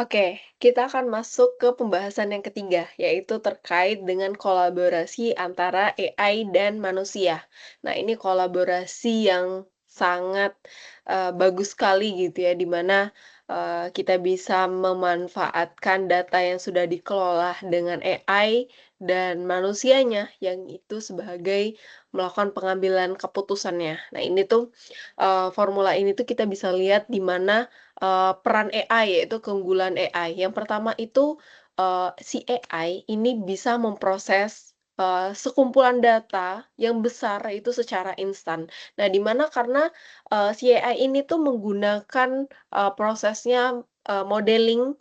Oke, kita akan masuk ke pembahasan yang ketiga, yaitu terkait dengan kolaborasi antara AI dan manusia. Nah, ini kolaborasi yang sangat bagus sekali gitu ya, di mana kita bisa memanfaatkan data yang sudah dikelola dengan AI dan manusianya yang itu sebagai melakukan pengambilan keputusannya. Nah, ini tuh formula ini tuh kita bisa lihat di mana peran AI, yaitu keunggulan AI. Yang pertama itu, si AI ini bisa memproses, sekumpulan data yang besar itu secara instan. Nah, di mana karena, si AI ini tuh menggunakan, prosesnya, modeling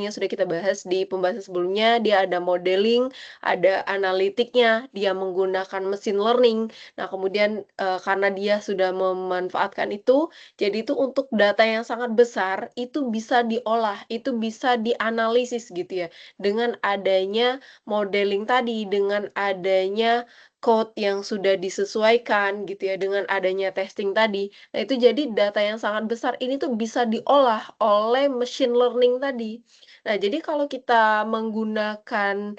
yang sudah kita bahas di pembahasan sebelumnya, dia ada modeling, ada analitiknya, dia menggunakan machine learning. Nah, kemudian, karena dia sudah memanfaatkan itu, jadi itu untuk data yang sangat besar, itu bisa diolah, itu bisa dianalisis gitu ya. Dengan adanya modeling tadi, dengan adanya code yang sudah disesuaikan gitu ya, dengan adanya testing tadi. Nah, itu jadi data yang sangat besar ini tuh bisa diolah oleh machine learning tadi. Nah, jadi kalau kita menggunakan,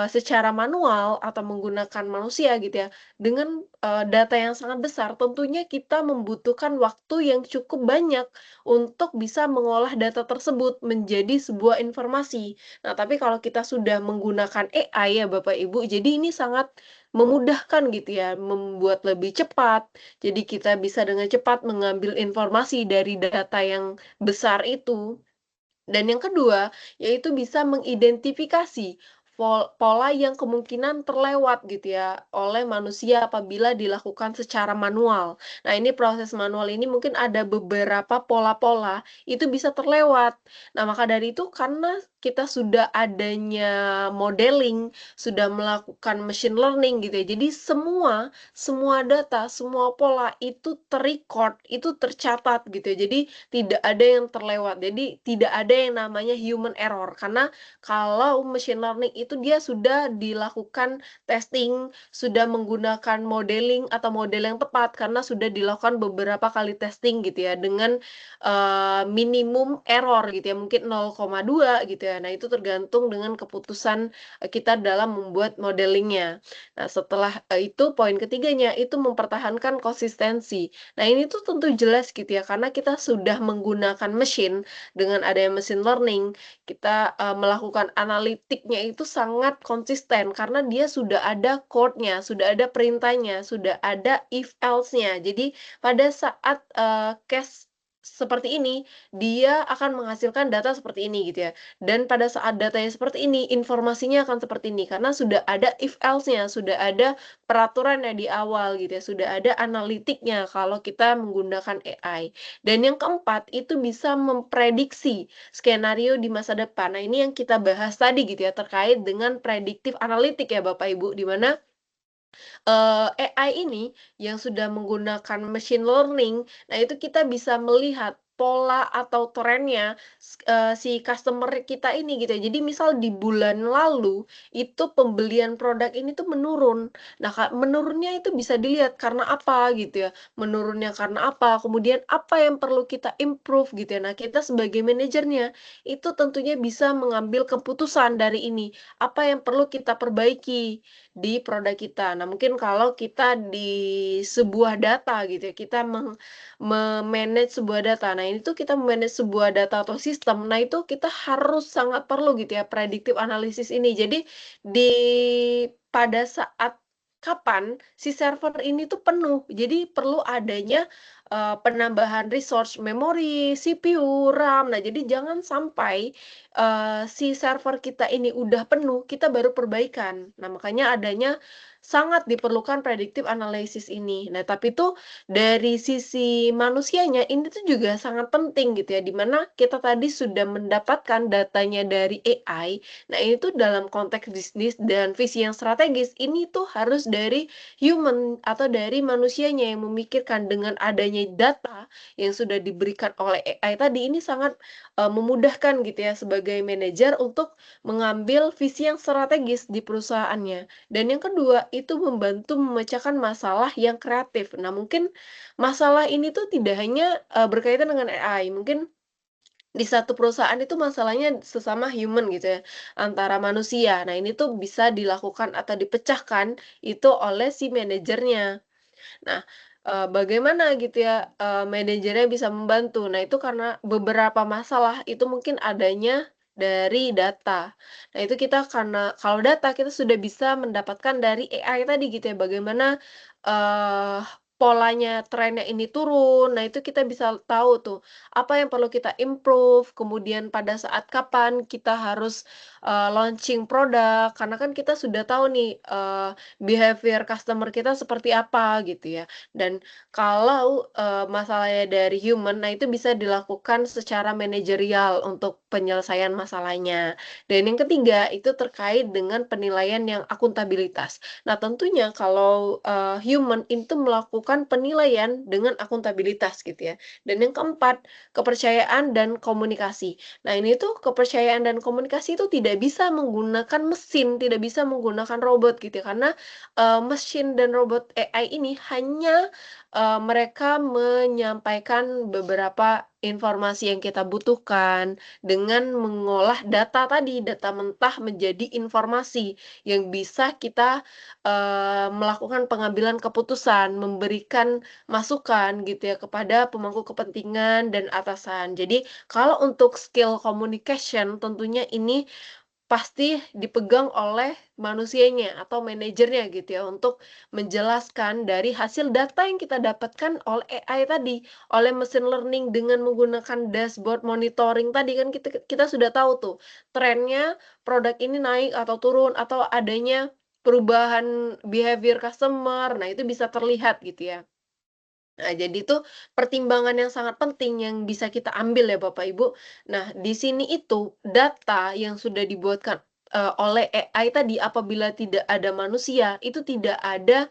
secara manual atau menggunakan manusia gitu ya, dengan, data yang sangat besar, tentunya kita membutuhkan waktu yang cukup banyak untuk bisa mengolah data tersebut menjadi sebuah informasi. Nah, tapi kalau kita sudah menggunakan AI ya Bapak Ibu, jadi ini sangat memudahkan gitu ya, membuat lebih cepat. Jadi kita bisa dengan cepat mengambil informasi dari data yang besar itu. Dan yang kedua, yaitu bisa mengidentifikasi pola yang kemungkinan terlewat gitu ya oleh manusia apabila dilakukan secara manual. Nah, ini proses manual ini mungkin ada beberapa pola-pola itu bisa terlewat. Nah, maka dari itu karena kita sudah adanya modeling, sudah melakukan machine learning gitu ya. Jadi semua data, semua pola itu itu tercatat gitu ya. Jadi tidak ada yang terlewat. Jadi tidak ada yang namanya human error, karena kalau machine learning itu dia sudah dilakukan testing, sudah menggunakan modeling atau model yang tepat karena sudah dilakukan beberapa kali testing gitu ya dengan, minimum error gitu ya, mungkin 0,2 gitu ya. Nah, itu tergantung dengan keputusan, kita dalam membuat modelingnya. Nah, setelah, itu poin ketiganya itu mempertahankan konsistensi. Nah, ini tuh tentu jelas gitu ya, karena kita sudah menggunakan mesin, dengan adanya mesin learning, kita, melakukan analitiknya itu sangat konsisten, karena dia sudah ada code-nya, sudah ada perintahnya, sudah ada if else-nya. Jadi, pada saat, case seperti ini, dia akan menghasilkan data seperti ini gitu ya. Dan pada saat datanya seperti ini, informasinya akan seperti ini, karena sudah ada if else-nya, sudah ada peraturannya di awal gitu ya, sudah ada analitiknya kalau kita menggunakan AI. Dan yang keempat, itu bisa memprediksi skenario di masa depan. Nah, ini yang kita bahas tadi gitu ya, terkait dengan prediktif analitik ya Bapak Ibu, di mana AI ini yang sudah menggunakan machine learning, nah itu kita bisa melihat pola atau trennya si customer kita ini gitu ya. Jadi misal di bulan lalu, itu pembelian produk ini tuh menurun. Nah, menurunnya itu bisa dilihat karena apa gitu ya, menurunnya karena apa, kemudian apa yang perlu kita improve gitu ya. Nah, kita sebagai manajernya, itu tentunya bisa mengambil keputusan dari ini, apa yang perlu kita perbaiki di produk kita. Nah, mungkin kalau kita di sebuah data gitu ya, kita me-manage sebuah data. Nah, ini tuh kita manage sebuah data atau sistem, nah itu kita harus sangat perlu gitu ya predictive analysis ini. Jadi di pada saat kapan si server ini tuh penuh, jadi perlu adanya, penambahan resource memori, CPU, RAM. Nah, jadi jangan sampai si server kita ini udah penuh, kita baru perbaikan. Nah, makanya adanya sangat diperlukan predictive analysis ini. Nah, tapi tuh dari sisi manusianya ini tuh juga sangat penting gitu ya, di mana kita tadi sudah mendapatkan datanya dari AI. Nah, ini tuh dalam konteks bisnis dan visi yang strategis, ini tuh harus dari human atau dari manusianya yang memikirkan dengan adanya data yang sudah diberikan oleh AI tadi, ini sangat memudahkan gitu ya sebagai manajer untuk mengambil visi yang strategis di perusahaannya. Dan yang kedua, itu membantu memecahkan masalah yang kreatif. Nah, mungkin masalah ini tuh tidak hanya, berkaitan dengan AI, mungkin Di satu perusahaan itu masalahnya sesama human gitu ya, antara manusia. Nah, ini tuh bisa dilakukan atau dipecahkan itu oleh si manajernya. Nah, bagaimana gitu ya, manajernya bisa membantu. Nah, itu karena beberapa masalah itu mungkin adanya dari data. Nah, itu kita karena kalau data kita sudah bisa mendapatkan dari AI tadi gitu ya, bagaimana, eee, polanya, trennya ini turun. Nah, itu kita bisa tahu tuh, apa yang perlu kita improve, kemudian pada saat kapan kita harus, launching produk, karena kan kita sudah tahu nih, behavior customer kita seperti apa gitu ya. Dan kalau, masalahnya dari human, nah itu bisa dilakukan secara manajerial untuk penyelesaian masalahnya. Dan yang ketiga, itu terkait dengan penilaian yang akuntabilitas. Nah tentunya kalau, human itu melakukan penilaian dengan akuntabilitas gitu ya. Dan yang keempat, kepercayaan dan komunikasi. Nah ini tuh kepercayaan dan komunikasi itu tidak bisa menggunakan mesin, tidak bisa menggunakan robot gitu ya, karena mesin dan robot AI ini hanya, mereka menyampaikan beberapa informasi yang kita butuhkan dengan mengolah data tadi, data mentah menjadi informasi yang bisa kita, melakukan pengambilan keputusan, memberikan masukan gitu ya kepada pemangku kepentingan dan atasan. Jadi kalau untuk skill communication tentunya ini pasti dipegang oleh manusianya atau manajernya gitu ya, untuk menjelaskan dari hasil data yang kita dapatkan oleh AI tadi, oleh mesin learning dengan menggunakan dashboard monitoring tadi kan kita kita sudah tahu tuh, trennya produk ini naik atau turun atau adanya perubahan behavior customer. Nah, itu bisa terlihat gitu ya. Nah, jadi itu pertimbangan yang sangat penting yang bisa kita ambil ya Bapak Ibu. Nah, di sini itu data yang sudah dibuatkan, oleh AI tadi apabila tidak ada manusia, itu tidak ada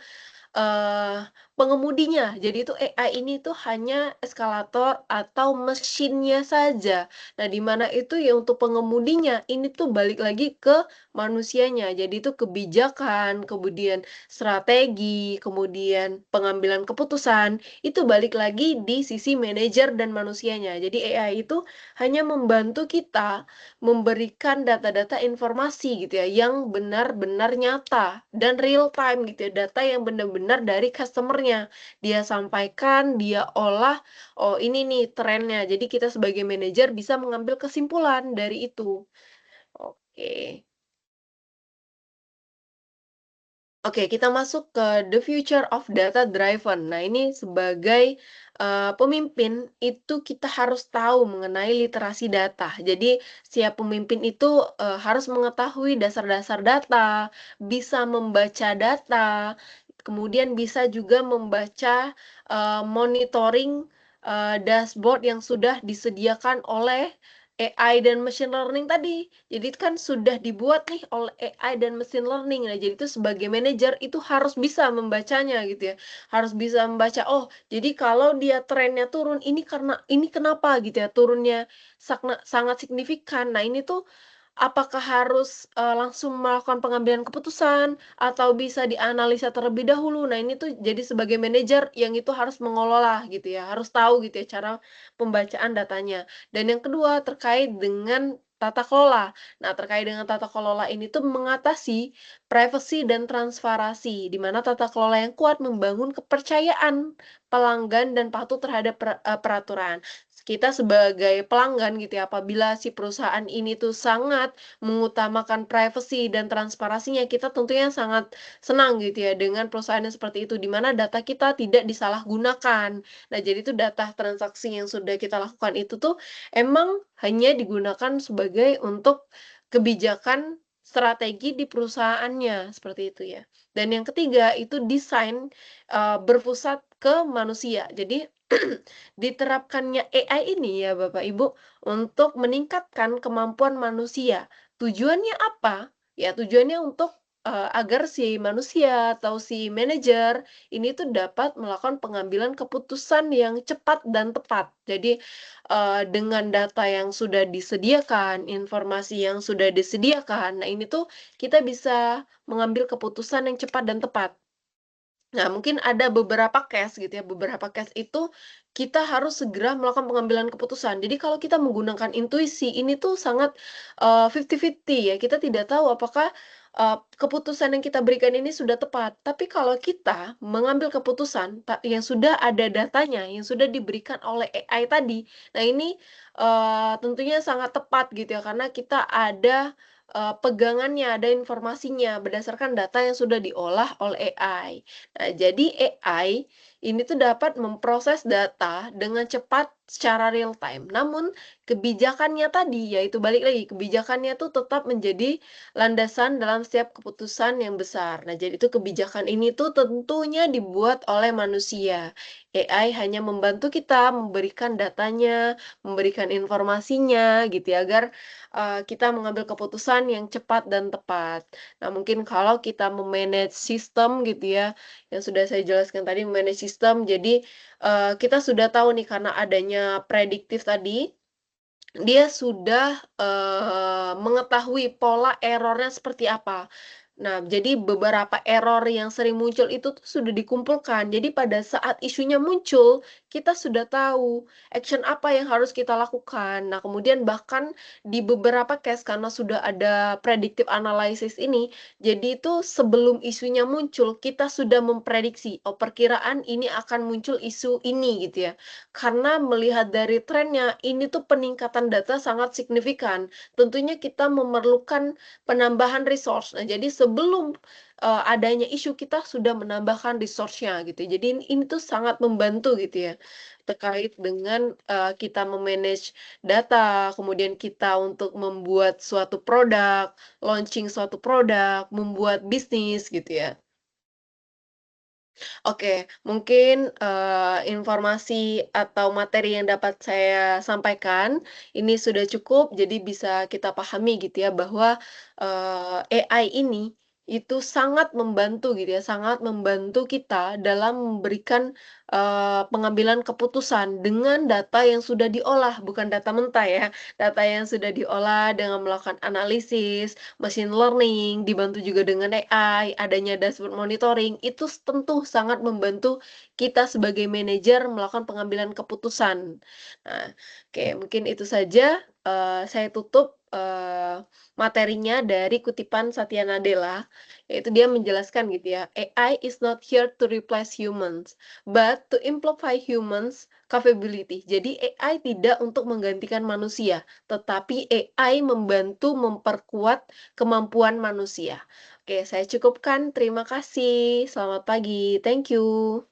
pengemudinya. Jadi itu AI ini tuh hanya eskalator atau mesinnya saja. Nah, di mana itu ya untuk pengemudinya, ini tuh balik lagi ke manusianya. Jadi itu kebijakan, kemudian strategi, kemudian pengambilan keputusan, itu balik lagi di sisi manajer dan manusianya. Jadi AI itu hanya membantu kita memberikan data-data informasi gitu ya, yang benar-benar nyata dan real time gitu ya, data yang benar-benar dari customer-nya. Dia sampaikan, dia olah, oh ini nih trennya. Jadi kita sebagai manajer bisa mengambil kesimpulan dari itu. Oke. Oke, kita masuk ke the future of data driven. Nah, ini sebagai pemimpin itu kita harus tahu mengenai literasi data. Jadi, setiap pemimpin itu harus mengetahui dasar-dasar data, bisa membaca data, kemudian bisa juga membaca monitoring dashboard yang sudah disediakan oleh AI dan machine learning tadi. Jadi kan sudah dibuat nih oleh AI dan machine learning. Nah, jadi itu sebagai manajer itu harus bisa membacanya gitu ya. Harus bisa membaca, oh, jadi kalau dia trennya turun ini karena ini kenapa gitu ya, turunnya sangat signifikan. Nah, ini tuh apakah harus, langsung melakukan pengambilan keputusan atau bisa dianalisa terlebih dahulu? Nah, ini tuh jadi sebagai manajer yang itu harus mengelola gitu ya, harus tahu gitu ya cara pembacaan datanya. Dan yang kedua terkait dengan tata kelola. Nah, terkait dengan tata kelola ini tuh mengatasi privasi dan transparansi, di mana tata kelola yang kuat membangun kepercayaan pelanggan dan patuh terhadap peraturan. Kita sebagai pelanggan gitu ya, apabila si perusahaan ini tuh sangat mengutamakan privasi dan transparansinya, kita tentunya sangat senang gitu ya dengan perusahaan yang seperti itu, di mana data kita tidak disalahgunakan. Nah, jadi itu data transaksi yang sudah kita lakukan itu tuh emang hanya digunakan sebagai untuk kebijakan strategi di perusahaannya, seperti itu ya. Dan yang ketiga itu desain, berpusat ke manusia. Jadi diterapkannya AI ini ya Bapak Ibu, untuk meningkatkan kemampuan manusia. Tujuannya apa? Ya tujuannya untuk, agar si manusia atau si manajer ini tuh dapat melakukan pengambilan keputusan yang cepat dan tepat. Jadi, dengan data yang sudah disediakan, informasi yang sudah disediakan, nah ini tuh kita bisa mengambil keputusan yang cepat dan tepat. Nah, mungkin ada beberapa case gitu ya, beberapa case itu kita harus segera melakukan pengambilan keputusan. Jadi kalau kita menggunakan intuisi, ini tuh sangat, 50-50 ya, kita tidak tahu apakah, keputusan yang kita berikan ini sudah tepat. Tapi kalau kita mengambil keputusan yang sudah ada datanya, yang sudah diberikan oleh AI tadi, nah ini, tentunya sangat tepat gitu ya, karena kita ada, pegangannya, ada informasinya berdasarkan data yang sudah diolah oleh AI. Nah, jadi AI ini tuh dapat memproses data dengan cepat secara real time. Namun kebijakannya tadi, yaitu balik lagi, kebijakannya tuh tetap menjadi landasan dalam setiap keputusan yang besar. Nah, jadi itu kebijakan ini tuh tentunya dibuat oleh manusia. AI hanya membantu kita memberikan datanya, memberikan informasinya gitu ya, agar kita mengambil keputusan yang cepat dan tepat. Nah, mungkin kalau kita memanage sistem gitu ya, yang sudah saya jelaskan tadi manage sistem. Jadi, kita sudah tahu nih karena adanya prediktif tadi, dia sudah, mengetahui pola error-nya seperti apa. Nah, jadi beberapa error yang sering muncul itu tuh sudah dikumpulkan. Jadi pada saat isunya muncul, kita sudah tahu action apa yang harus kita lakukan. Nah, kemudian bahkan di beberapa case karena sudah ada predictive analysis ini, jadi itu sebelum isunya muncul, kita sudah memprediksi, "Oh, perkiraan ini akan muncul isu ini," gitu ya. Karena melihat dari trennya, ini tuh peningkatan data sangat signifikan. Tentunya kita memerlukan penambahan resource. Nah, jadi sebelum, adanya isu kita sudah menambahkan resource-nya gitu. Jadi ini tuh sangat membantu gitu ya, terkait dengan, kita me-manage data, kemudian kita untuk membuat suatu produk, launching suatu produk, membuat bisnis gitu ya. Oke, mungkin, informasi atau materi yang dapat saya sampaikan ini sudah cukup, jadi bisa kita pahami gitu ya bahwa, AI ini itu sangat membantu gitu ya, sangat membantu kita dalam memberikan, pengambilan keputusan dengan data yang sudah diolah, bukan data mentah ya, data yang sudah diolah dengan melakukan analisis, machine learning, dibantu juga dengan AI, adanya dashboard monitoring, itu tentu sangat membantu kita sebagai manajer melakukan pengambilan keputusan. Nah, oke, mungkin itu saja, saya tutup, materinya dari kutipan Satya Nadella, yaitu dia menjelaskan gitu ya, "AI is not here to replace humans, but to amplify humans' capability." Jadi AI tidak untuk menggantikan manusia, tetapi AI membantu memperkuat kemampuan manusia. Oke, saya cukupkan. Terima kasih. Selamat pagi. Thank you.